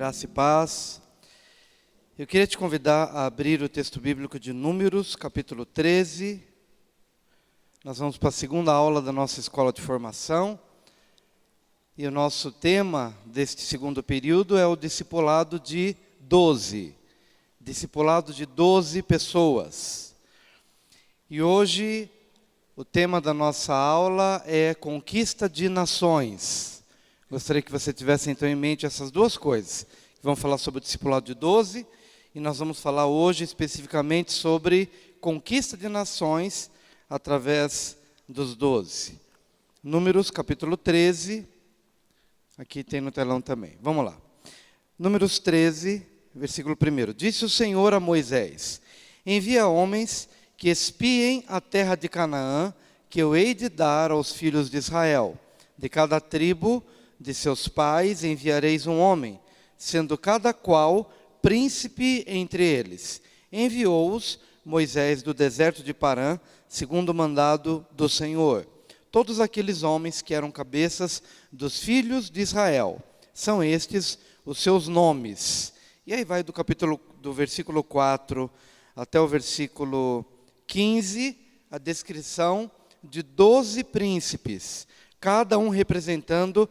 Graça e paz. Eu queria te convidar a abrir o texto bíblico de Números, capítulo 13. Nós vamos para a segunda aula da nossa escola de formação. E o nosso tema deste segundo período é o discipulado de 12. Discipulado de 12 pessoas. E hoje o tema da nossa aula é conquista de nações. Gostaria que você tivesse então em mente essas duas coisas. Vamos falar sobre o discipulado de 12 e nós vamos falar hoje especificamente sobre conquista de nações através dos 12. Números capítulo 13, aqui tem no telão também. Vamos lá. Números 13, versículo 1. Disse o Senhor a Moisés: envia homens que espiem a terra de Canaã, que eu hei de dar aos filhos de Israel. De cada tribo de seus pais enviareis um homem, sendo cada qual príncipe entre eles. Enviou-os Moisés do deserto de Parã, segundo o mandado do Senhor. Todos aqueles homens que eram cabeças dos filhos de Israel. São estes os seus nomes. E aí vai do versículo 4 até o versículo 15, a descrição de 12 príncipes, cada um representando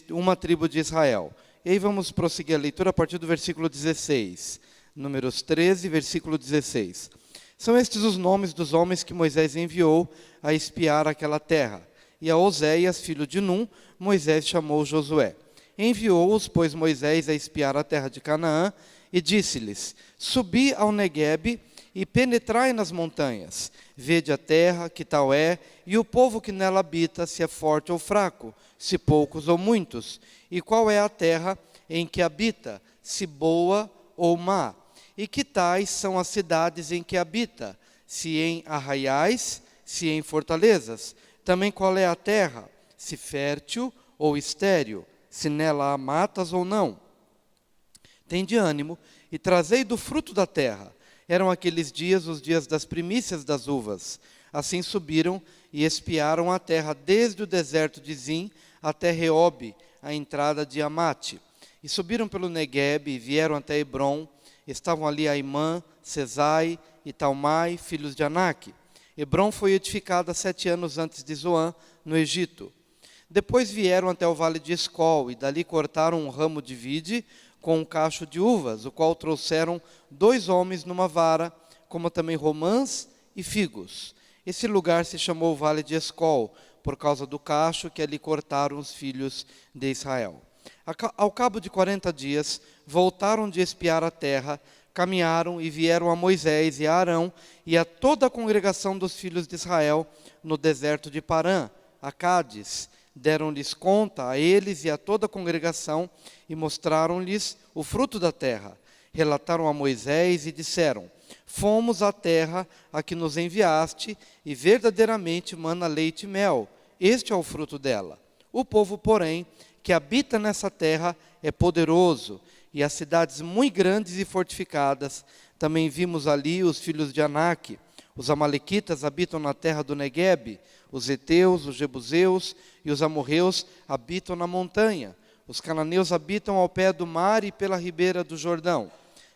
uma tribo de Israel. E aí vamos prosseguir a leitura a partir do versículo 16. Números 13, versículo 16. São estes os nomes dos homens que Moisés enviou a espiar aquela terra. E a Oséias, filho de Num, Moisés chamou Josué. Enviou-os, pois, Moisés a espiar a terra de Canaã, e disse-lhes: subi ao Neguebe e penetrai nas montanhas. Vede a terra, que tal é, e o povo que nela habita, se é forte ou fraco, se poucos ou muitos. E qual é a terra em que habita, se boa ou má? E que tais são as cidades em que habita, se em arraiais, se em fortalezas? Também qual é a terra, se fértil ou estéril, se nela há matas ou não? Tende ânimo e trazei do fruto da terra. Eram aqueles dias os dias das primícias das uvas. Assim subiram e espiaram a terra desde o deserto de Zim até Reobe, a entrada de Amate. E subiram pelo Neguebe e vieram até Hebrom. Estavam ali Aimã, Sesai e Talmai, filhos de Anak. Hebrom foi edificada 7 anos antes de Zoan, no Egito. Depois vieram até o vale de Escol, e dali cortaram um ramo de vide com um cacho de uvas, o qual trouxeram 2 homens numa vara, como também romãs e figos. Esse lugar se chamou Vale de Escol, por causa do cacho que ali cortaram os filhos de Israel. Ao cabo de 40 dias, voltaram de espiar a terra, caminharam e vieram a Moisés e a Arão e a toda a congregação dos filhos de Israel no deserto de Parã, a Cádiz. Deram-lhes conta a eles e a toda a congregação e mostraram-lhes o fruto da terra. Relataram a Moisés e disseram: fomos à terra a que nos enviaste, e verdadeiramente mana leite e mel. Este é o fruto dela. O povo, porém, que habita nessa terra é poderoso, e as cidades muito grandes e fortificadas. Também vimos ali os filhos de Anak. Os amalequitas habitam na terra do Neguebe, os heteus, os jebuseus e os amorreus habitam na montanha. Os cananeus habitam ao pé do mar e pela ribeira do Jordão.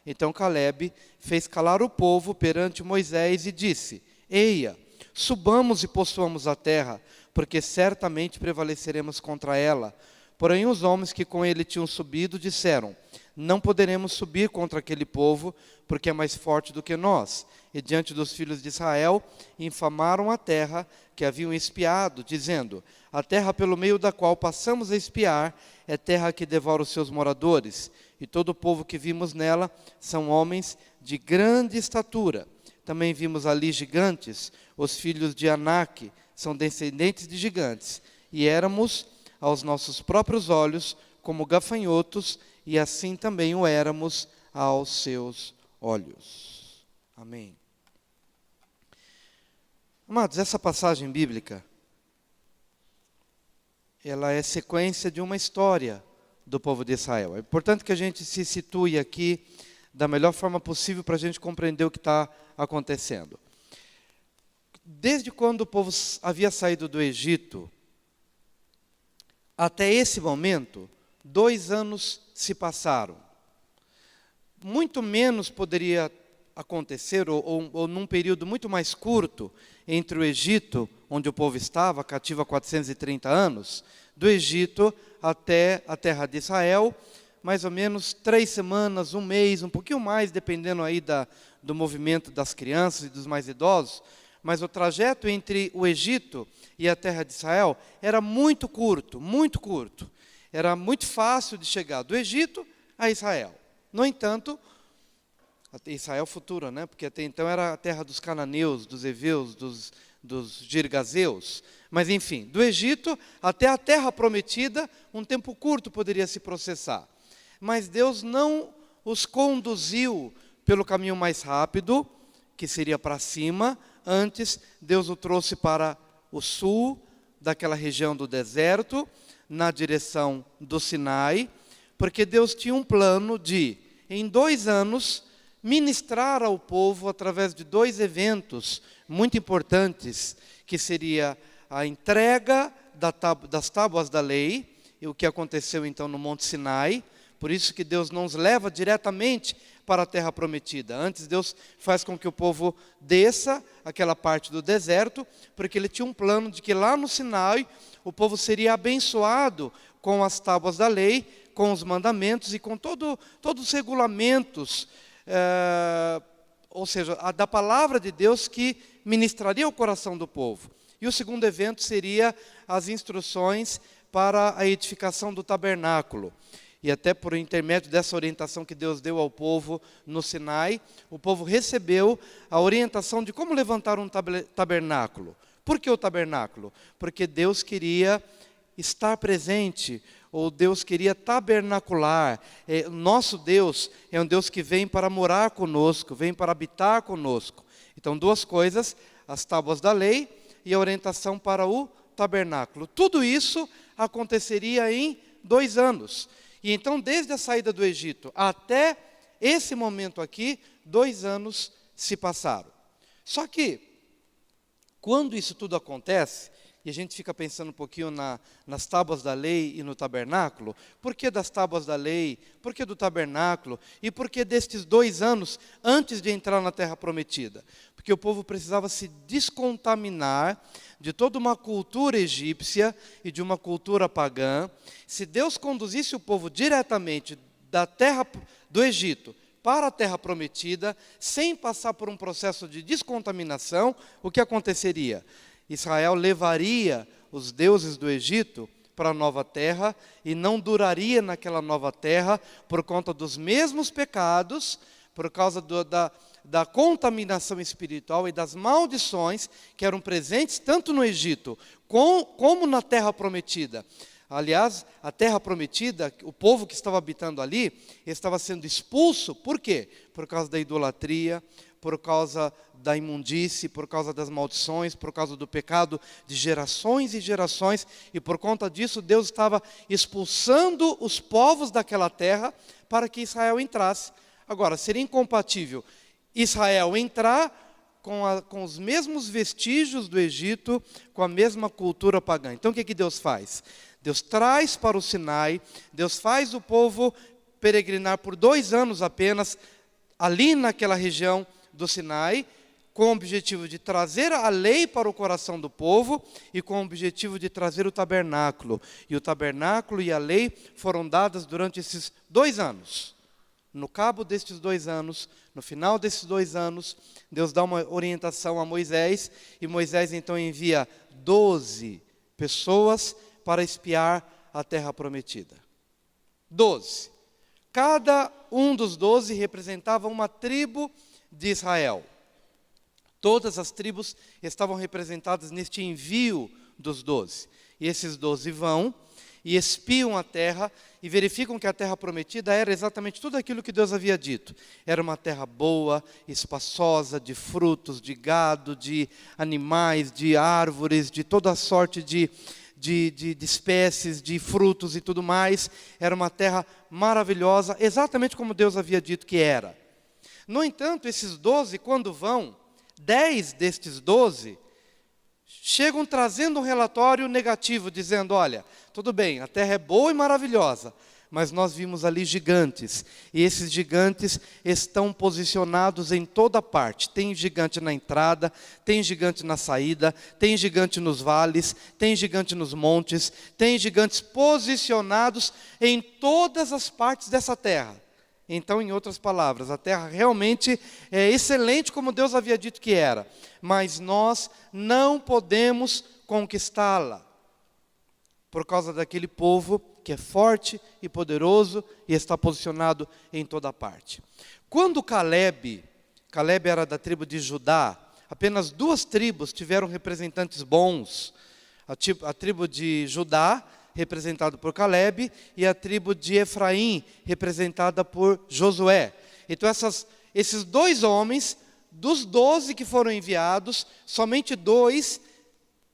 Então Calebe fez calar o povo perante Moisés e disse: eia, subamos e possuamos a terra, porque certamente prevaleceremos contra ela. Porém os homens que com ele tinham subido disseram: não poderemos subir contra aquele povo, porque é mais forte do que nós. E diante dos filhos de Israel, infamaram a terra que haviam espiado, dizendo: a terra pelo meio da qual passamos a espiar é terra que devora os seus moradores. E todo o povo que vimos nela são homens de grande estatura. Também vimos ali gigantes, os filhos de Anak, são descendentes de gigantes. E éramos, aos nossos próprios olhos, como gafanhotos, e assim também o éramos aos seus olhos. Amém. Amados, essa passagem bíblica, ela é sequência de uma história do povo de Israel. É importante que a gente se situe aqui da melhor forma possível para a gente compreender o que está acontecendo. Desde quando o povo havia saído do Egito, até esse momento, 2 anos se passaram. Muito menos poderia acontecer, ou num período muito mais curto, entre o Egito, onde o povo estava, cativo há 430 anos, do Egito até a terra de Israel, mais ou menos 3 semanas, 1 mês, um pouquinho mais, dependendo aí do movimento das crianças e dos mais idosos, mas o trajeto entre o Egito e a terra de Israel era muito curto, muito curto. Era muito fácil de chegar do Egito a Israel. No entanto, Israel futura, né? Porque até então era a terra dos cananeus, dos heveus, dos girgazeus. Mas enfim, do Egito até a terra prometida, um tempo curto poderia se processar. Mas Deus não os conduziu pelo caminho mais rápido, que seria para cima. Antes, Deus o trouxe para o sul, daquela região do deserto, na direção do Sinai, porque Deus tinha um plano de, em 2 anos, ministrar ao povo através de 2 eventos muito importantes, que seria a entrega das tábuas da lei, e o que aconteceu então no Monte Sinai. Por isso que Deus não os leva diretamente para a terra prometida. Antes Deus faz com que o povo desça aquela parte do deserto, porque Ele tinha um plano de que lá no Sinai o povo seria abençoado com as tábuas da lei, com os mandamentos e com todos os regulamentos, ou seja, da palavra de Deus que ministraria o coração do povo. E o segundo evento seria as instruções para a edificação do tabernáculo. E até por intermédio dessa orientação que Deus deu ao povo no Sinai, o povo recebeu a orientação de como levantar um tabernáculo. Por que o tabernáculo? Porque Deus queria estar presente, ou Deus queria tabernacular. Nosso Deus é um Deus que vem para morar conosco, vem para habitar conosco. Então, 2 coisas, as tábuas da lei e a orientação para o tabernáculo. Tudo isso aconteceria em 2 anos. E então, desde a saída do Egito até esse momento aqui, 2 anos se passaram. Só que, quando isso tudo acontece, e a gente fica pensando um pouquinho nas tábuas da lei e no tabernáculo, por que das tábuas da lei, por que do tabernáculo, e por que destes 2 anos antes de entrar na terra prometida? Porque o povo precisava se descontaminar de toda uma cultura egípcia e de uma cultura pagã. Se Deus conduzisse o povo diretamente da terra do Egito para a terra prometida, sem passar por um processo de descontaminação, o que aconteceria? Israel levaria os deuses do Egito para a nova terra e não duraria naquela nova terra por conta dos mesmos pecados, por causa da contaminação espiritual e das maldições que eram presentes tanto no Egito como na terra prometida. Aliás, a terra prometida, o povo que estava habitando ali, estava sendo expulso. Por quê? Por causa da idolatria, por causa da imundície, por causa das maldições, por causa do pecado de gerações e gerações. E por conta disso, Deus estava expulsando os povos daquela terra para que Israel entrasse. Agora, seria incompatível Israel entrar com os mesmos vestígios do Egito, com a mesma cultura pagã. Então, o que Deus faz? Deus traz para o Sinai, Deus faz o povo peregrinar por 2 anos apenas, ali naquela região do Sinai, com o objetivo de trazer a lei para o coração do povo e com o objetivo de trazer o tabernáculo. E o tabernáculo e a lei foram dadas durante esses 2 anos. No cabo destes 2 anos, no final desses 2 anos, Deus dá uma orientação a Moisés, e Moisés então envia 12 pessoas para espiar a terra prometida. 12. Cada um dos 12 representava uma tribo de Israel. Todas as tribos estavam representadas neste envio dos 12. E esses 12 vão e espiam a terra e verificam que a terra prometida era exatamente tudo aquilo que Deus havia dito. Era uma terra boa, espaçosa, de frutos, de gado, de animais, de árvores, de toda sorte de espécies, de frutos e tudo mais. Era uma terra maravilhosa, exatamente como Deus havia dito que era. No entanto, esses 12, quando vão, 10 destes 12 chegam trazendo um relatório negativo, dizendo: olha, tudo bem, a terra é boa e maravilhosa, mas nós vimos ali gigantes. E esses gigantes estão posicionados em toda parte. Tem gigante na entrada, tem gigante na saída, tem gigante nos vales, tem gigante nos montes, tem gigantes posicionados em todas as partes dessa terra. Então, em outras palavras, a terra realmente é excelente como Deus havia dito que era, mas nós não podemos conquistá-la por causa daquele povo que é forte e poderoso e está posicionado em toda parte. Quando Caleb era da tribo de Judá, apenas 2 tribos tiveram representantes bons. A tribo de Judá, representada por Caleb, e a tribo de Efraim, representada por Josué. Então esses 2 homens, dos 12 que foram enviados, somente 2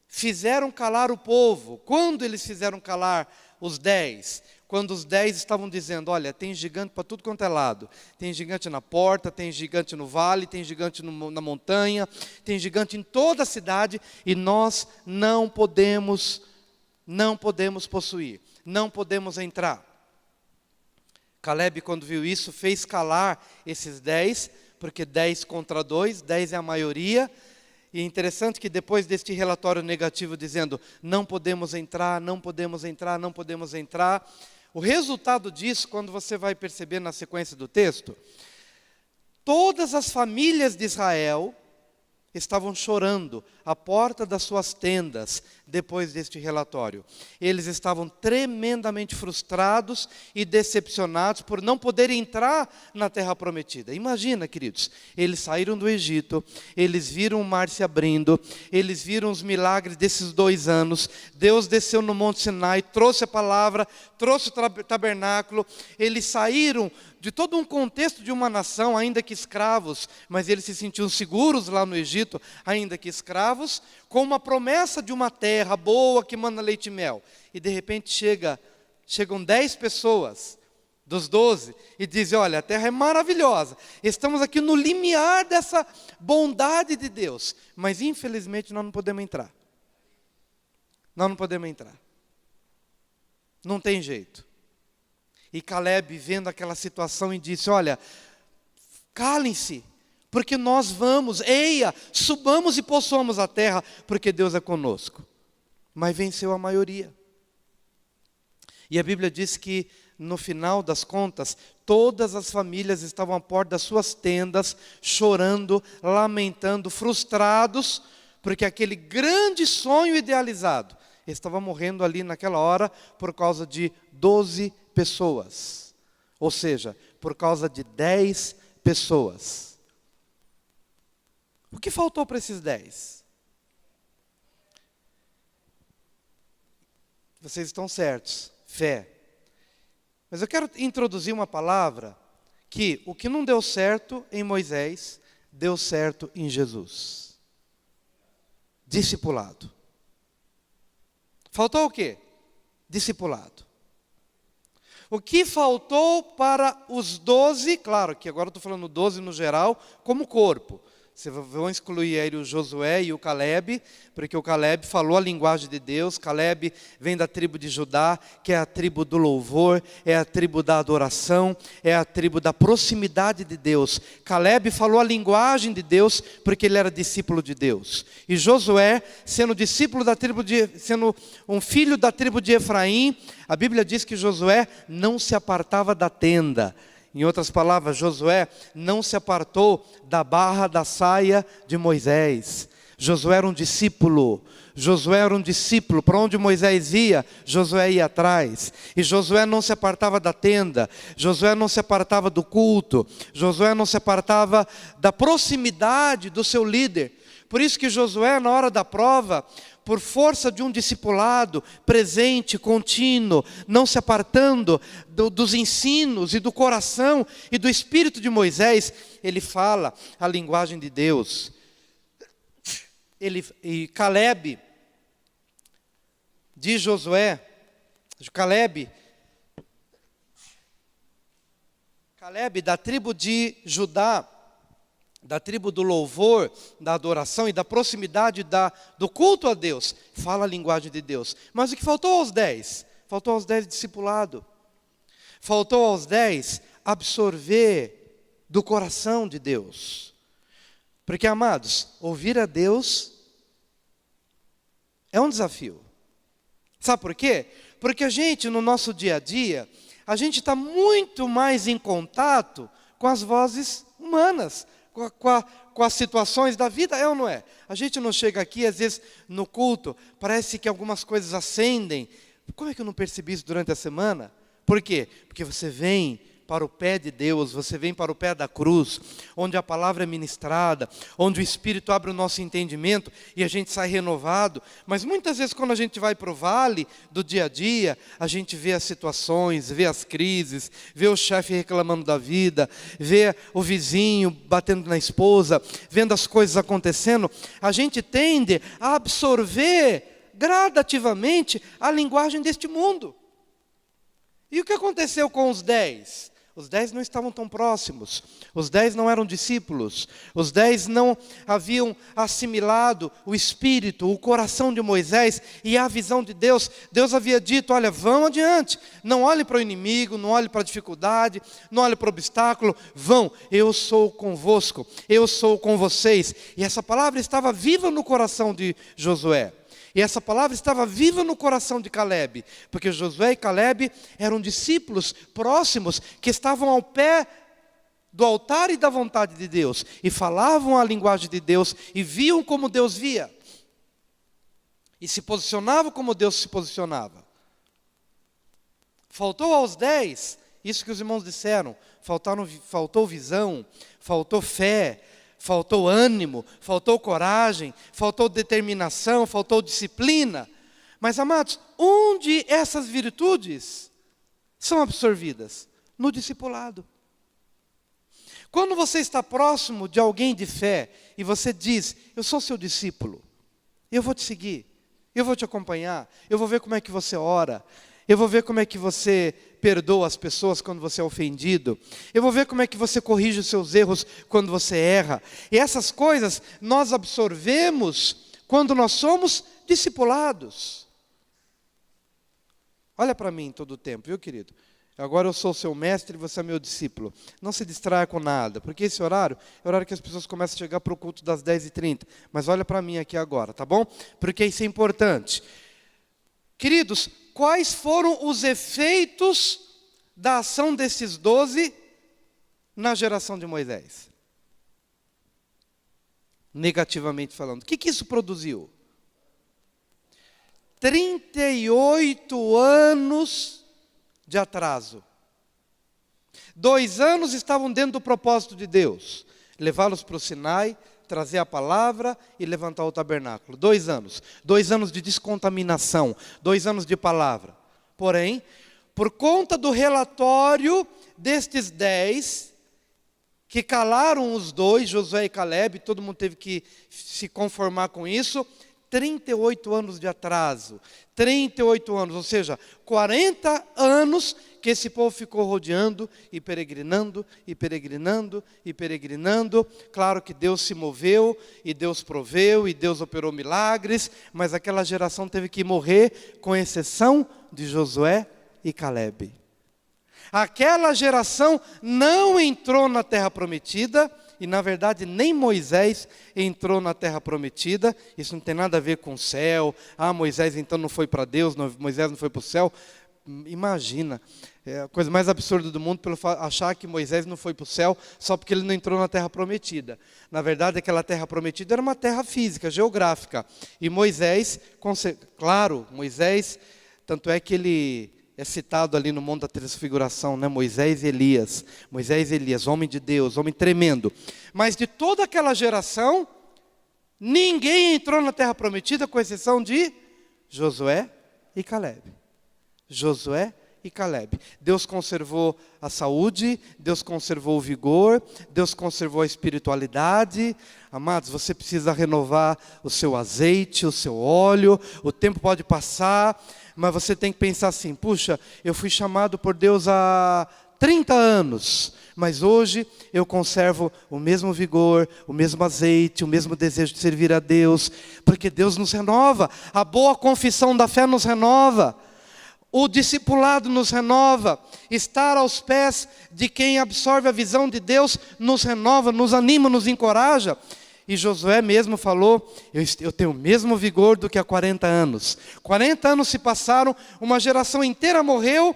fizeram calar o povo. Quando eles fizeram calar os 10? Quando os 10 estavam dizendo, olha, tem gigante para tudo quanto é lado. Tem gigante na porta, tem gigante no vale, tem gigante na montanha, tem gigante em toda a cidade, e nós não podemos possuir, não podemos entrar. Caleb, quando viu isso, fez calar esses 10, porque 10 contra 2, 10 é a maioria. E é interessante que depois deste relatório negativo dizendo, não podemos entrar, não podemos entrar, não podemos entrar, o resultado disso, quando você vai perceber na sequência do texto, todas as famílias de Israel estavam chorando à porta das suas tendas depois deste relatório. Eles estavam tremendamente frustrados e decepcionados por não poderem entrar na terra prometida. Imagina, queridos, eles saíram do Egito, eles viram o mar se abrindo, eles viram os milagres desses 2 anos, Deus desceu no Monte Sinai, trouxe a palavra, trouxe o tabernáculo, eles saíram de todo um contexto de uma nação, ainda que escravos, mas eles se sentiam seguros lá no Egito, ainda que escravos, com uma promessa de uma terra boa que manda leite e mel. E de repente chegam 10 pessoas dos 12 e dizem, olha, a terra é maravilhosa, estamos aqui no limiar dessa bondade de Deus, mas infelizmente nós não podemos entrar. Nós não podemos entrar. Não tem jeito. E Caleb, vendo aquela situação, e disse, olha, calem-se, porque nós vamos, eia, subamos e possuamos a terra, porque Deus é conosco. Mas venceu a maioria. E a Bíblia diz que, no final das contas, todas as famílias estavam à porta das suas tendas, chorando, lamentando, frustrados, porque aquele grande sonho idealizado estava morrendo ali naquela hora por causa de 12 pessoas, ou seja, por causa de 10 pessoas. O que faltou para esses 10? Vocês estão certos, fé. Mas eu quero introduzir uma palavra que o que não deu certo em Moisés, deu certo em Jesus. Discipulado. Faltou o quê? Discipulado. O que faltou para os 12, claro que agora eu estou falando 12 no geral, como corpo. Vocês vão excluir aí o Josué e o Caleb, porque o Caleb falou a linguagem de Deus. Caleb vem da tribo de Judá, que é a tribo do louvor, é a tribo da adoração, é a tribo da proximidade de Deus. Caleb falou a linguagem de Deus, porque ele era discípulo de Deus. E Josué, sendo um filho da tribo de Efraim, a Bíblia diz que Josué não se apartava da tenda. Em outras palavras, Josué não se apartou da barra da saia de Moisés. Josué era um discípulo. Josué era um discípulo. Para onde Moisés ia, Josué ia atrás. E Josué não se apartava da tenda. Josué não se apartava do culto. Josué não se apartava da proximidade do seu líder. Por isso que Josué, na hora da prova, por força de um discipulado presente, contínuo, não se apartando dos ensinos e do coração e do espírito de Moisés, ele fala a linguagem de Deus. E Caleb, diz Josué, Caleb da tribo de Judá, da tribo do louvor, da adoração e da proximidade do culto a Deus, fala a linguagem de Deus. Mas o que faltou aos 10? Faltou aos 10 discipulado. Faltou aos 10 absorver do coração de Deus. Porque, amados, ouvir a Deus é um desafio. Sabe por quê? Porque a gente, no nosso dia a dia, a gente está muito mais em contato com as vozes humanas, com as situações da vida, é ou não é? A gente não chega aqui, às vezes, no culto, parece que algumas coisas acendem. Como é que eu não percebi isso durante a semana? Por quê? Porque você vem para o pé de Deus, você vem para o pé da cruz, onde a palavra é ministrada, onde o Espírito abre o nosso entendimento e a gente sai renovado. Mas muitas vezes quando a gente vai para o vale do dia a dia, a gente vê as situações, vê as crises, vê o chefe reclamando da vida, vê o vizinho batendo na esposa, vendo as coisas acontecendo, a gente tende a absorver gradativamente a linguagem deste mundo. E o que aconteceu com os 10? Os 10 não estavam tão próximos, os 10 não eram discípulos, os 10 não haviam assimilado o espírito, o coração de Moisés e a visão de Deus. Deus havia dito, olha, vão adiante, não olhe para o inimigo, não olhe para a dificuldade, não olhe para o obstáculo, vão, eu sou convosco, eu sou com vocês. E essa palavra estava viva no coração de Josué. E essa palavra estava viva no coração de Caleb, porque Josué e Caleb eram discípulos próximos que estavam ao pé do altar e da vontade de Deus, e falavam a linguagem de Deus, e viam como Deus via, e se posicionavam como Deus se posicionava. Faltou aos 10, isso que os irmãos disseram, faltou visão, faltou fé, faltou ânimo, faltou coragem, faltou determinação, faltou disciplina. Mas, amados, onde essas virtudes são absorvidas? No discipulado. Quando você está próximo de alguém de fé e você diz, eu sou seu discípulo, eu vou te seguir, eu vou te acompanhar, eu vou ver como é que você ora, eu vou ver como é que você perdoa as pessoas quando você é ofendido. Eu vou ver como é que você corrige os seus erros quando você erra. E essas coisas nós absorvemos quando nós somos discipulados. Olha para mim todo o tempo, viu, querido? Agora eu sou seu mestre e você é meu discípulo. Não se distraia com nada, porque esse horário é o horário que as pessoas começam a chegar para o culto das 10h30. Mas olha para mim aqui agora, tá bom? Porque isso é importante. Queridos, quais foram os efeitos da ação desses 12 na geração de Moisés? Negativamente falando. O que isso produziu? 38 anos de atraso. 2 anos estavam dentro do propósito de Deus. Levá-los para o Sinai, trazer a palavra e levantar o tabernáculo. 2 anos. 2 anos de descontaminação. 2 anos de palavra. Porém, por conta do relatório destes 10, que calaram os 2, Josué e Caleb, todo mundo teve que se conformar com isso, 38 anos de atraso. 38 anos, ou seja, 40 anos que esse povo ficou rodeando e peregrinando, e peregrinando, e peregrinando. Claro que Deus se moveu, e Deus proveu, e Deus operou milagres, mas aquela geração teve que morrer, com exceção de Josué e Caleb. Aquela geração não entrou na terra prometida, e na verdade nem Moisés entrou na terra prometida. Isso não tem nada a ver com o céu. Moisés então não foi para Deus, Moisés não foi para o céu. Imagina, é a coisa mais absurda do mundo pelo achar que Moisés não foi para o céu só porque ele não entrou na terra prometida. Na verdade, aquela terra prometida era uma terra física, geográfica. E Moisés, claro, Moisés, tanto é que ele é citado ali no Monte da Transfiguração, né? Moisés e Elias, homem de Deus, homem tremendo. Mas de toda aquela geração, ninguém entrou na terra prometida, com exceção de Josué e Caleb. Josué e Caleb. Deus conservou a saúde, Deus conservou o vigor, Deus conservou a espiritualidade. Amados, você precisa renovar o seu azeite, o seu óleo. O tempo pode passar, mas você tem que pensar assim, puxa, eu fui chamado por Deus há 30 anos, mas hoje eu conservo o mesmo vigor, o mesmo azeite, o mesmo desejo de servir a Deus, porque Deus nos renova. A boa confissão da fé nos renova. O discipulado nos renova. Estar aos pés de quem absorve a visão de Deus nos renova, nos anima, nos encoraja. E Josué mesmo falou, eu tenho o mesmo vigor do que há 40 anos. 40 anos se passaram, uma geração inteira morreu,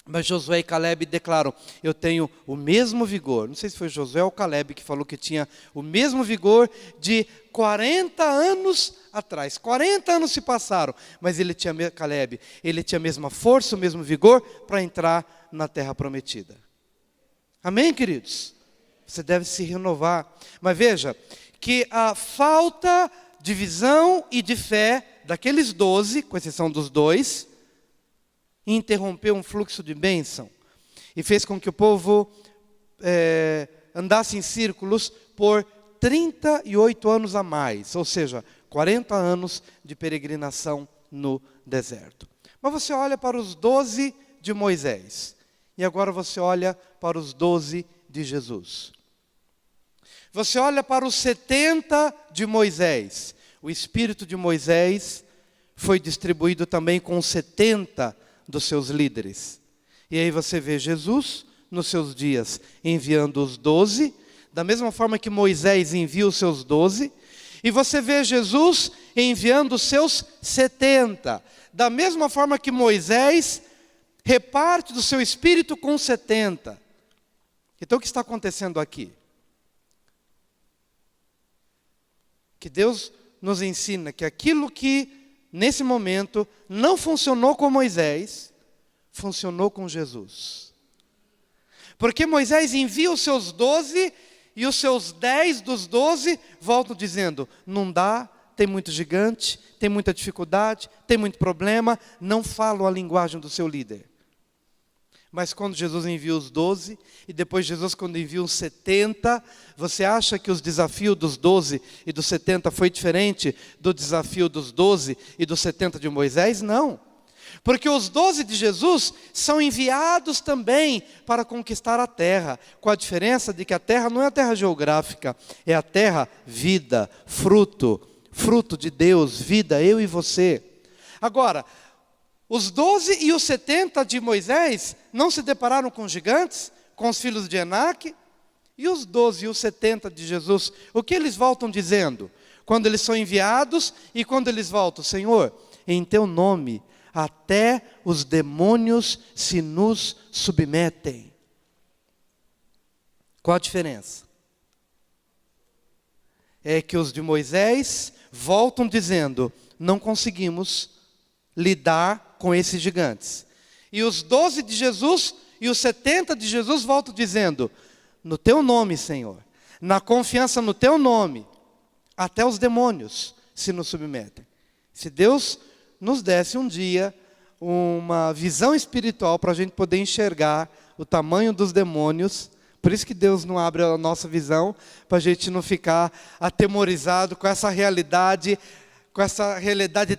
mas Josué e Caleb declaram, eu tenho o mesmo vigor. Não sei se foi Josué ou Caleb que falou que tinha o mesmo vigor de 40 anos atrás. 40 anos se passaram, mas Caleb, ele tinha a mesma força, o mesmo vigor para entrar na terra prometida. Amém, queridos? Você deve se renovar. Mas veja, que a falta de visão e de fé daqueles 12, com exceção dos 2, interrompeu um fluxo de bênção e fez com que o povo andasse em círculos por 38 anos a mais, ou seja, 40 anos de peregrinação no deserto. Mas você olha para os 12 de Moisés, e agora você olha para os 12 de Jesus. Você olha para os 70 de Moisés, o espírito de Moisés foi distribuído também com os 70 dos seus líderes. E aí você vê Jesus, nos seus dias, enviando os 12, da mesma forma que Moisés envia os seus 12, e você vê Jesus enviando os seus 70, da mesma forma que Moisés reparte do seu espírito com os 70. Então o que está acontecendo aqui? Que Deus nos ensina que aquilo que nesse momento não funcionou com Moisés, funcionou com Jesus. Porque Moisés envia os seus 12 e os seus 10 dos 12 voltam dizendo, não dá, tem muito gigante, tem muita dificuldade, tem muito problema, não falam a linguagem do seu líder. Mas quando Jesus envia os 12, e depois Jesus quando envia os 70, você acha que os desafios dos 12 e dos 70 foi diferente do desafio dos 12 e dos 70 de Moisés? Não. Porque os 12 de Jesus são enviados também para conquistar a terra, com a diferença de que a terra não é a terra geográfica, é a terra vida, fruto de Deus, vida, eu e você. Agora, os 12 e os 70 de Moisés não se depararam com gigantes, com os filhos de Enaque? E os 12 e os 70 de Jesus, o que eles voltam dizendo? Quando eles são enviados e quando eles voltam, Senhor, em teu nome, até os demônios se nos submetem. Qual a diferença? É que os de Moisés voltam dizendo, não conseguimos lidar com esses gigantes. E os 12 de Jesus e os 70 de Jesus voltam dizendo, no teu nome, Senhor, na confiança no teu nome, até os demônios se nos submetem. Se Deus nos desse um dia uma visão espiritual para a gente poder enxergar o tamanho dos demônios, por isso que Deus não abre a nossa visão, para a gente não ficar atemorizado com essa realidade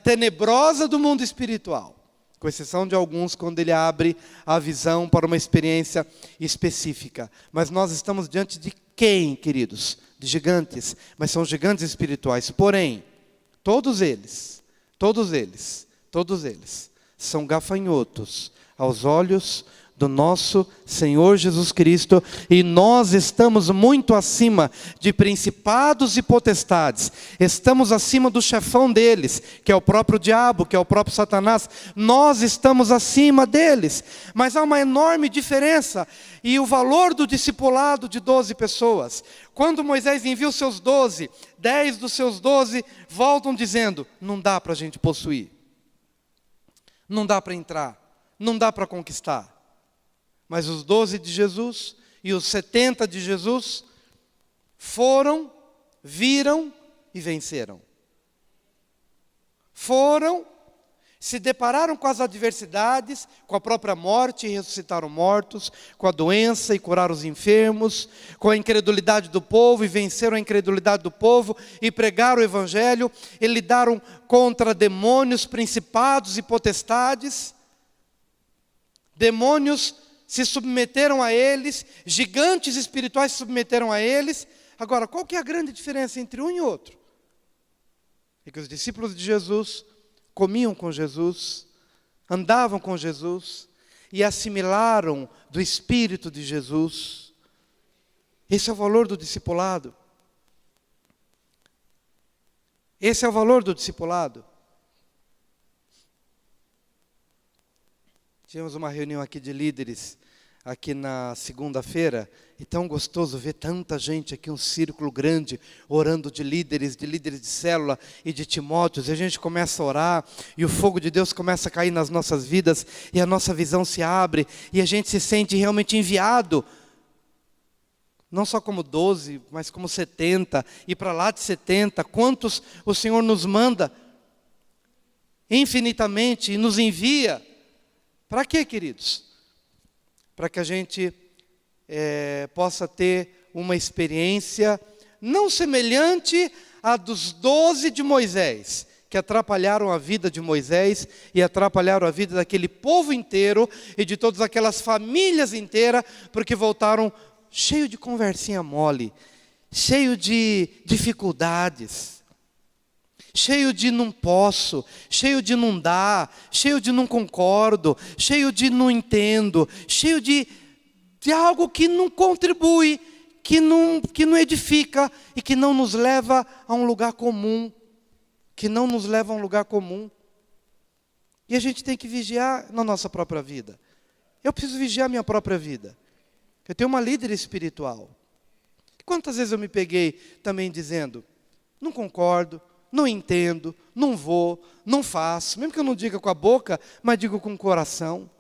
tenebrosa do mundo espiritual. Com exceção de alguns, quando ele abre a visão para uma experiência específica. Mas nós estamos diante de quem, queridos? De gigantes, mas são gigantes espirituais. Porém, todos eles são gafanhotos aos olhos do nosso Senhor Jesus Cristo, e nós estamos muito acima de principados e potestades, estamos acima do chefão deles, que é o próprio diabo, que é o próprio Satanás, nós estamos acima deles, mas há uma enorme diferença, e o valor do discipulado de 12 pessoas, quando Moisés envia os seus 12, 10 dos seus 12 voltam dizendo, não dá para a gente possuir, não dá para entrar, não dá para conquistar. Mas os 12 de Jesus e os 70 de Jesus foram, viram e venceram. Foram, se depararam com as adversidades, com a própria morte e ressuscitaram mortos, com a doença e curaram os enfermos, com a incredulidade do povo e venceram a incredulidade do povo e pregaram o evangelho e lidaram contra demônios, principados e potestades. Demônios se submeteram a eles, gigantes espirituais se submeteram a eles. Agora, qual que é a grande diferença entre um e outro? É que os discípulos de Jesus comiam com Jesus, andavam com Jesus e assimilaram do Espírito de Jesus. Esse é o valor do discipulado. Esse é o valor do discipulado. Tivemos uma reunião aqui de líderes, aqui na segunda-feira, e tão gostoso ver tanta gente aqui, um círculo grande, orando de líderes de célula e de Timóteos, e a gente começa a orar, e o fogo de Deus começa a cair nas nossas vidas, e a nossa visão se abre, e a gente se sente realmente enviado, não só como 12, mas como 70, e para lá de 70, quantos o Senhor nos manda, infinitamente, e nos envia. Para quê, queridos? Para que a gente possa ter uma experiência não semelhante à dos 12 de Moisés, que atrapalharam a vida de Moisés e atrapalharam a vida daquele povo inteiro e de todas aquelas famílias inteiras, porque voltaram cheio de conversinha mole, cheio de dificuldades, cheio de não posso, cheio de não dá, cheio de não concordo, cheio de não entendo, cheio de algo que não contribui, que não edifica e que não nos leva a um lugar comum, E a gente tem que vigiar na nossa própria vida. Eu preciso vigiar minha própria vida. Eu tenho uma líder espiritual. Quantas vezes eu me peguei também dizendo, não concordo, não entendo, não vou, não faço, mesmo que eu não diga com a boca, mas digo com o coração.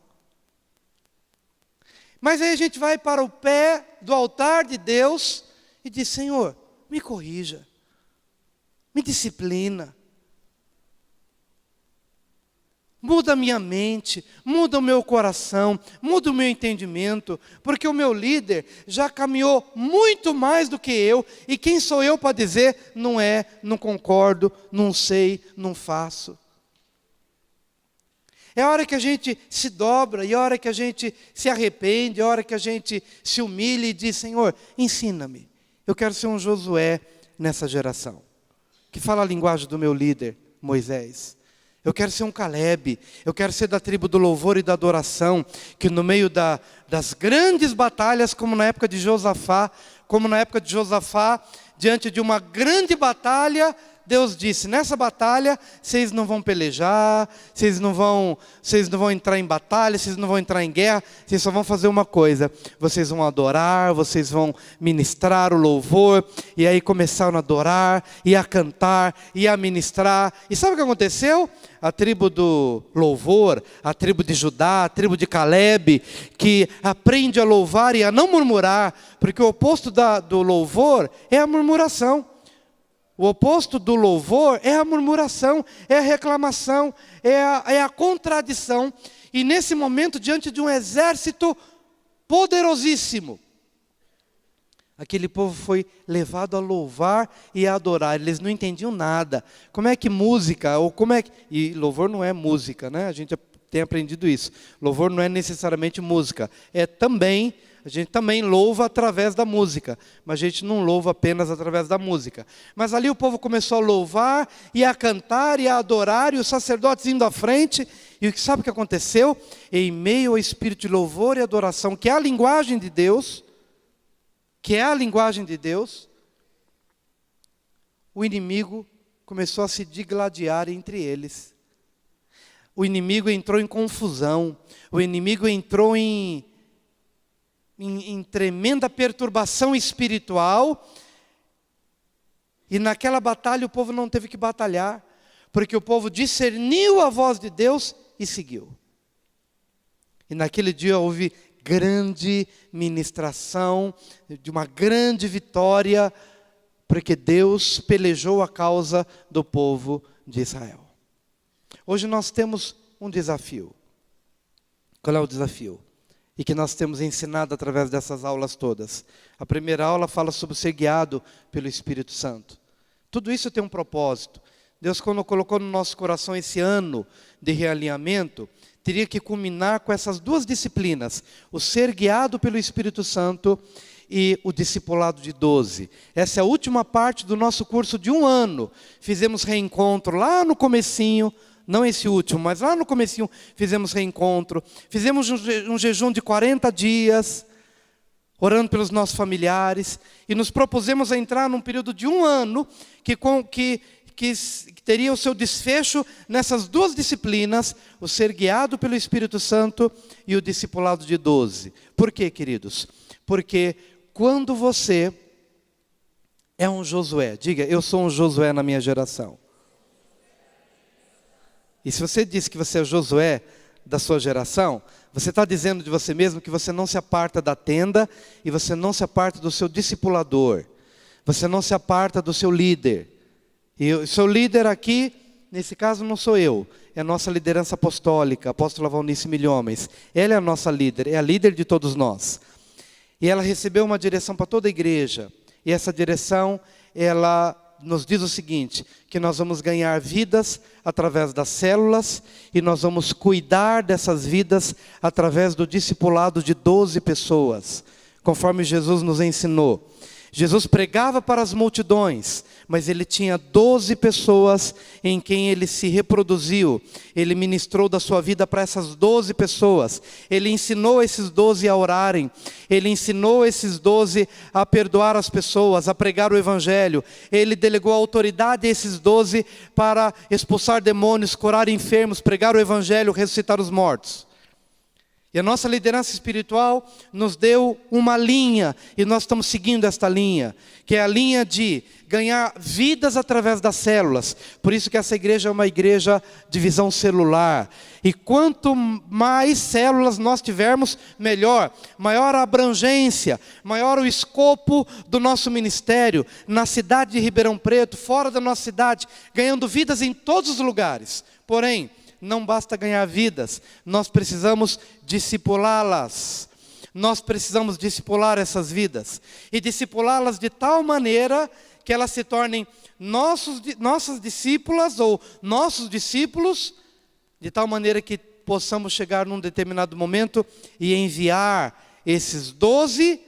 Mas aí a gente vai para o pé do altar de Deus e diz, Senhor, me corrija, me disciplina, muda a minha mente, muda o meu coração, muda o meu entendimento, porque o meu líder já caminhou muito mais do que eu, e quem sou eu para dizer, não concordo, não sei, não faço. É a hora que a gente se dobra, e a hora que a gente se arrepende, é a hora que a gente se humilha e diz, Senhor, ensina-me, eu quero ser um Josué nessa geração, que fala a linguagem do meu líder, Moisés. Eu quero ser um Caleb, eu quero ser da tribo do louvor e da adoração, que no meio das grandes batalhas, como na época de Josafá, diante de uma grande batalha, Deus disse, nessa batalha, vocês não vão pelejar, vocês não vão entrar em batalha, vocês não vão entrar em guerra, vocês só vão fazer uma coisa, vocês vão adorar, vocês vão ministrar o louvor, e aí começaram a adorar, e a cantar, e a ministrar, e sabe o que aconteceu? A tribo do louvor, a tribo de Judá, a tribo de Caleb, que aprende a louvar e a não murmurar, porque o oposto do louvor é a murmuração. O oposto do louvor é a murmuração, é a reclamação, é a contradição. E nesse momento, diante de um exército poderosíssimo, aquele povo foi levado a louvar e a adorar. Eles não entendiam nada. Como é que música, e louvor não é música, né? A gente tem aprendido isso. Louvor não é necessariamente música. A gente também louva através da música, mas a gente não louva apenas através da música. Mas ali o povo começou a louvar, e a cantar, e a adorar, e os sacerdotes indo à frente, e sabe o que aconteceu? Em meio ao espírito de louvor e adoração, que é a linguagem de Deus, o inimigo começou a se digladiar entre eles. O inimigo entrou em confusão, o inimigo entrou em tremenda perturbação espiritual, e naquela batalha o povo não teve que batalhar, porque o povo discerniu a voz de Deus e seguiu. E naquele dia houve grande ministração, de uma grande vitória, porque Deus pelejou a causa do povo de Israel. Hoje nós temos um desafio. Qual é o desafio? E que nós temos ensinado através dessas aulas todas. A primeira aula fala sobre ser guiado pelo Espírito Santo. Tudo isso tem um propósito. Deus, quando colocou no nosso coração esse ano de realinhamento, teria que culminar com essas duas disciplinas, o ser guiado pelo Espírito Santo e o discipulado de 12. Essa é a última parte do nosso curso de um ano. Fizemos reencontro lá no comecinho Não esse último, mas lá no comecinho fizemos reencontro. Fizemos um jejum de 40 dias, orando pelos nossos familiares. E nos propusemos a entrar num período de 1 ano, que teria o seu desfecho nessas 2 disciplinas, o ser guiado pelo Espírito Santo e o discipulado de 12. Por quê, queridos? Porque quando você é um Josué, diga, eu sou um Josué na minha geração. E se você diz que você é Josué da sua geração, você está dizendo de você mesmo que você não se aparta da tenda e você não se aparta do seu discipulador. Você não se aparta do seu líder. E o seu líder aqui, nesse caso não sou eu, é a nossa liderança apostólica, a apóstola Valnice Milhomens. Ela é a nossa líder, é a líder de todos nós. E ela recebeu uma direção para toda a igreja. E essa direção, ela nos diz o seguinte, que nós vamos ganhar vidas através das células e nós vamos cuidar dessas vidas através do discipulado de 12 pessoas, conforme Jesus nos ensinou. Jesus pregava para as multidões, mas ele tinha 12 pessoas em quem ele se reproduziu. Ele ministrou da sua vida para essas 12 pessoas. Ele ensinou esses 12 a orarem. Ele ensinou esses 12 a perdoar as pessoas, a pregar o evangelho. Ele delegou autoridade a esses 12 para expulsar demônios, curar enfermos, pregar o evangelho, ressuscitar os mortos. E a nossa liderança espiritual nos deu uma linha, e nós estamos seguindo esta linha, que é a linha de ganhar vidas através das células. Por isso que essa igreja é uma igreja de visão celular. E quanto mais células nós tivermos, melhor. Maior a abrangência, maior o escopo do nosso ministério, na cidade de Ribeirão Preto, fora da nossa cidade, ganhando vidas em todos os lugares. Porém, não basta ganhar vidas, nós precisamos discipulá-las. Nós precisamos discipular essas vidas. E discipulá-las de tal maneira que elas se tornem nossas discípulas ou nossos discípulos, de tal maneira que possamos chegar num determinado momento e enviar esses 12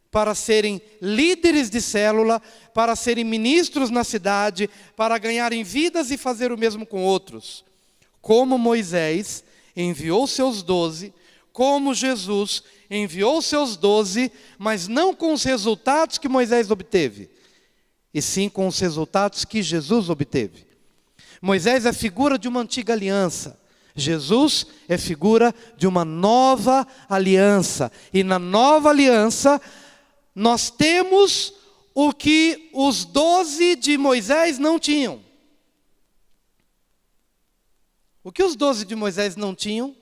para serem líderes de célula, para serem ministros na cidade, para ganharem vidas e fazer o mesmo com outros. Como Moisés enviou seus 12, como Jesus enviou seus 12, mas não com os resultados que Moisés obteve, e sim com os resultados que Jesus obteve. Moisés é figura de uma antiga aliança. Jesus é figura de uma nova aliança. E na nova aliança, nós temos o que os 12 de Moisés não tinham. O que os 12 de Moisés não tinham,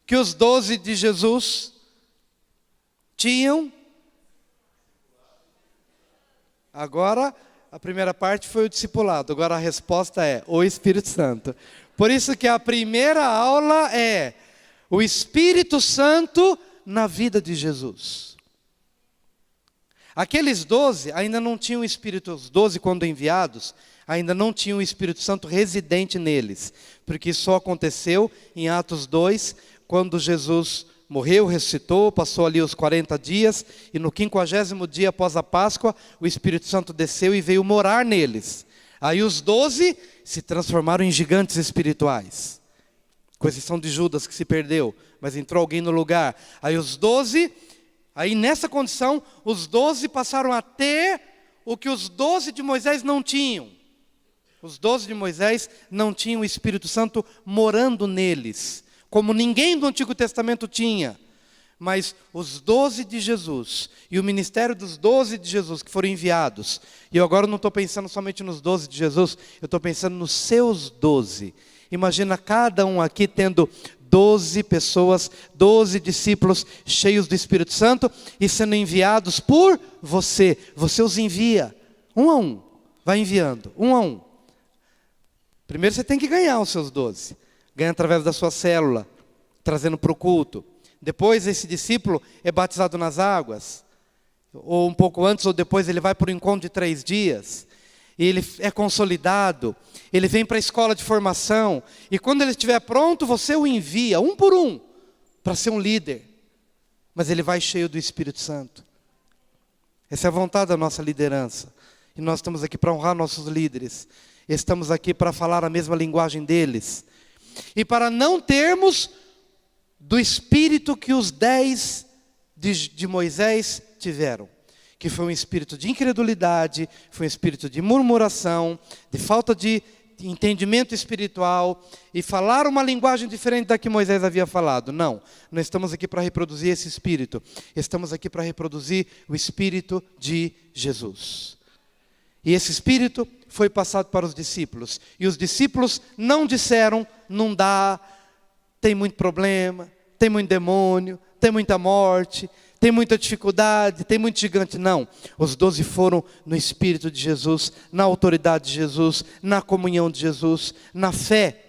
que os 12 de Jesus tinham. Agora, a primeira parte foi o discipulado, agora a resposta é o Espírito Santo. Por isso que a primeira aula é o Espírito Santo na vida de Jesus. Aqueles 12 ainda não tinham o Espírito, os 12 quando enviados, ainda não tinham o Espírito Santo residente neles, porque isso só aconteceu em Atos 2, quando Jesus morreu, ressuscitou, passou ali os 40 dias, e no 50º dia após a Páscoa, o Espírito Santo desceu e veio morar neles. Aí os 12 se transformaram em gigantes espirituais, com exceção de Judas que se perdeu, mas entrou alguém no lugar. Aí os 12, aí nessa condição, os 12 passaram a ter o que os 12 de Moisés não tinham. Os 12 de Moisés não tinham o Espírito Santo morando neles, como ninguém do Antigo Testamento tinha. Mas os 12 de Jesus, e o ministério dos 12 de Jesus que foram enviados, e eu agora não estou pensando somente nos 12 de Jesus, eu estou pensando nos seus 12. Imagina cada um aqui tendo 12 pessoas, 12 discípulos cheios do Espírito Santo e sendo enviados por você. Você os envia, um a um, vai enviando, um a um. Primeiro você tem que ganhar os seus 12. Ganha através da sua célula, trazendo para o culto. Depois esse discípulo é batizado nas águas. Ou um pouco antes ou depois ele vai para o encontro de 3 dias. E ele é consolidado. Ele vem para a escola de formação. E quando ele estiver pronto, você o envia, um por um, para ser um líder. Mas ele vai cheio do Espírito Santo. Essa é a vontade da nossa liderança. E nós estamos aqui para honrar nossos líderes. Estamos aqui para falar a mesma linguagem deles. E para não termos do espírito que os 10 de Moisés tiveram, que foi um espírito de incredulidade, foi um espírito de murmuração, de falta de entendimento espiritual, e falar uma linguagem diferente da que Moisés havia falado. Não estamos aqui para reproduzir esse espírito, estamos aqui para reproduzir o espírito de Jesus. E esse espírito foi passado para os discípulos, e os discípulos não disseram, não dá, tem muito problema, tem muito demônio, tem muita morte, tem muita dificuldade, tem muito gigante. Não, os 12 foram no Espírito de Jesus, na autoridade de Jesus, na comunhão de Jesus, na fé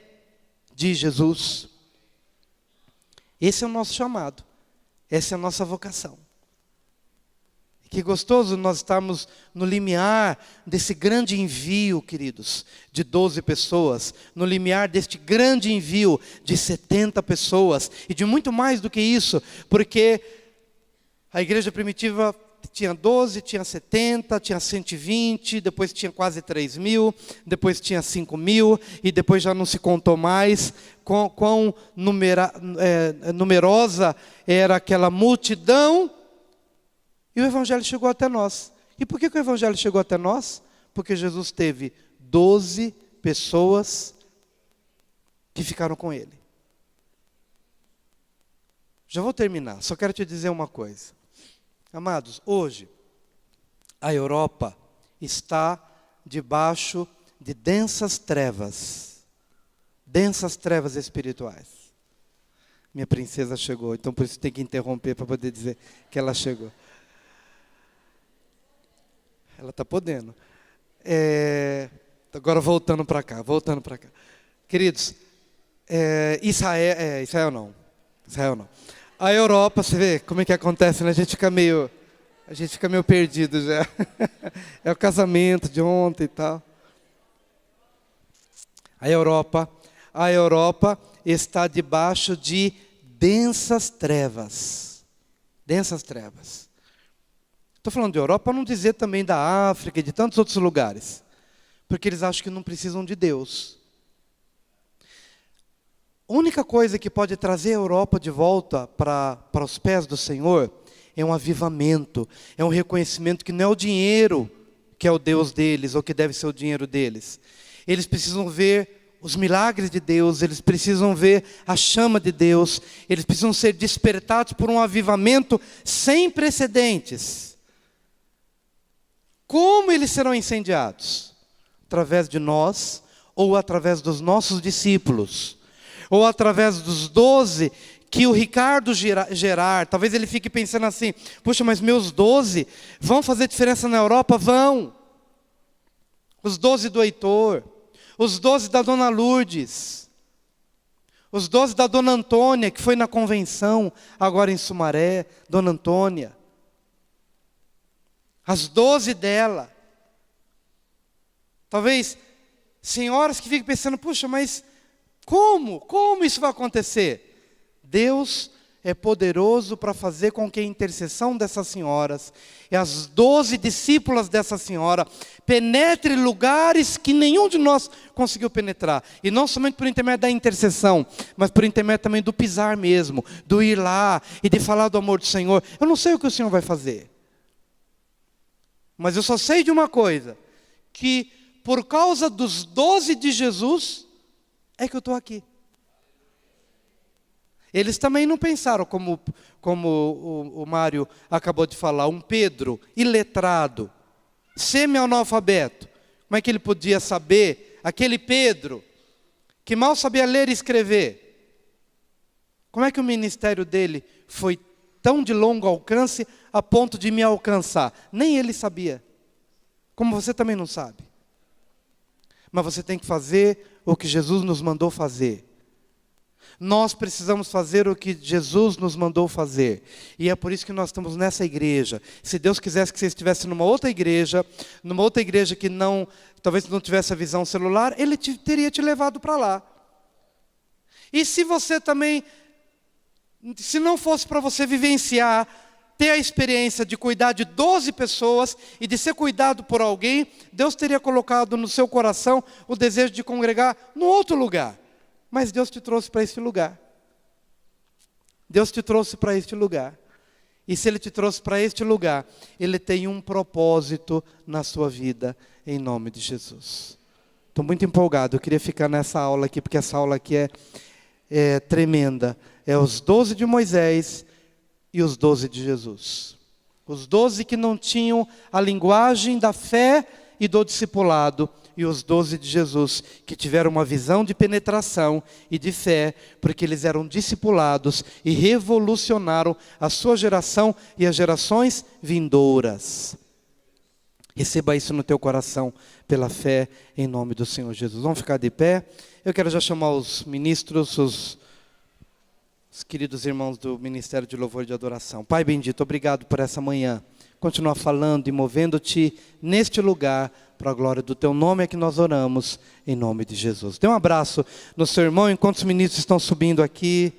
de Jesus. Esse é o nosso chamado, essa é a nossa vocação. Que gostoso nós estarmos no limiar desse grande envio, queridos, de 12 pessoas, no limiar deste grande envio de 70 pessoas, e de muito mais do que isso, porque a igreja primitiva tinha 12, tinha 70, tinha 120, depois tinha quase 3.000, depois tinha 5.000, e depois já não se contou mais quão numerosa era aquela multidão, e o Evangelho chegou até nós. E por que o Evangelho chegou até nós? Porque Jesus teve 12 pessoas que ficaram com Ele. Já vou terminar, só quero te dizer uma coisa. Amados, hoje, a Europa está debaixo de densas trevas espirituais. Minha princesa chegou, então por isso tem que interromper para poder dizer que ela chegou. Ela está podendo. Agora voltando para cá. Queridos, Israel não. A Europa, você vê como é que acontece, né? A gente fica meio perdido já. É o casamento de ontem e tal. A Europa está debaixo de densas trevas. Estou falando de Europa para não dizer também da África e de tantos outros lugares. Porque eles acham que não precisam de Deus. A única coisa que pode trazer a Europa de volta para os pés do Senhor é um avivamento, é um reconhecimento que não é o dinheiro que é o Deus deles, ou que deve ser o dinheiro deles. Eles precisam ver os milagres de Deus, eles precisam ver a chama de Deus, eles precisam ser despertados por um avivamento sem precedentes. Como eles serão incendiados? Através de nós, ou através dos nossos discípulos, ou através dos 12 que o Ricardo gerar. Talvez ele fique pensando assim, puxa, mas meus 12 vão fazer diferença na Europa? Vão. Os 12 do Heitor, os 12 da Dona Lourdes, os 12 da Dona Antônia, que foi na convenção, agora em Sumaré, Dona Antônia. As 12 dela. Talvez senhoras que fiquem pensando, puxa, mas como isso vai acontecer? Deus é poderoso para fazer com que a intercessão dessas senhoras e as 12 discípulas dessa senhora penetre lugares que nenhum de nós conseguiu penetrar. E não somente por intermédio da intercessão, mas por intermédio também do pisar mesmo, do ir lá e de falar do amor do Senhor. Eu não sei o que o Senhor vai fazer. Mas eu só sei de uma coisa, que por causa dos 12 de Jesus, é que eu estou aqui. Eles também não pensaram, como o Mário acabou de falar, um Pedro iletrado, semi-analfabeto. Como é que ele podia saber, aquele Pedro, que mal sabia ler e escrever? Como é que o ministério dele foi tão de longo alcance a ponto de me alcançar? Nem ele sabia, como você também não sabe. Mas você tem que fazer o que Jesus nos mandou fazer. Nós precisamos fazer o que Jesus nos mandou fazer. E é por isso que nós estamos nessa igreja. Se Deus quisesse que você estivesse numa outra igreja que não, talvez não tivesse a visão celular, Ele teria te levado para lá. E se você também, se não fosse para você vivenciar ter a experiência de cuidar de 12 pessoas e de ser cuidado por alguém, Deus teria colocado no seu coração o desejo de congregar no outro lugar. Mas Deus te trouxe para este lugar. Deus te trouxe para este lugar. E se Ele te trouxe para este lugar, Ele tem um propósito na sua vida, em nome de Jesus. Estou muito empolgado, eu queria ficar nessa aula aqui, porque essa aula aqui é tremenda. É os 12 de Moisés e os 12 de Jesus. Os 12 que não tinham a linguagem da fé e do discipulado, e os 12 de Jesus, que tiveram uma visão de penetração e de fé, porque eles eram discipulados e revolucionaram a sua geração e as gerações vindouras. Receba isso no teu coração, pela fé, em nome do Senhor Jesus. Vamos ficar de pé. Eu quero já chamar os ministros, os queridos irmãos do Ministério de Louvor e de Adoração. Pai bendito, obrigado por essa manhã. Continua falando e movendo-te neste lugar, para a glória do teu nome é que nós oramos, em nome de Jesus. Dê um abraço no seu irmão, enquanto os ministros estão subindo aqui.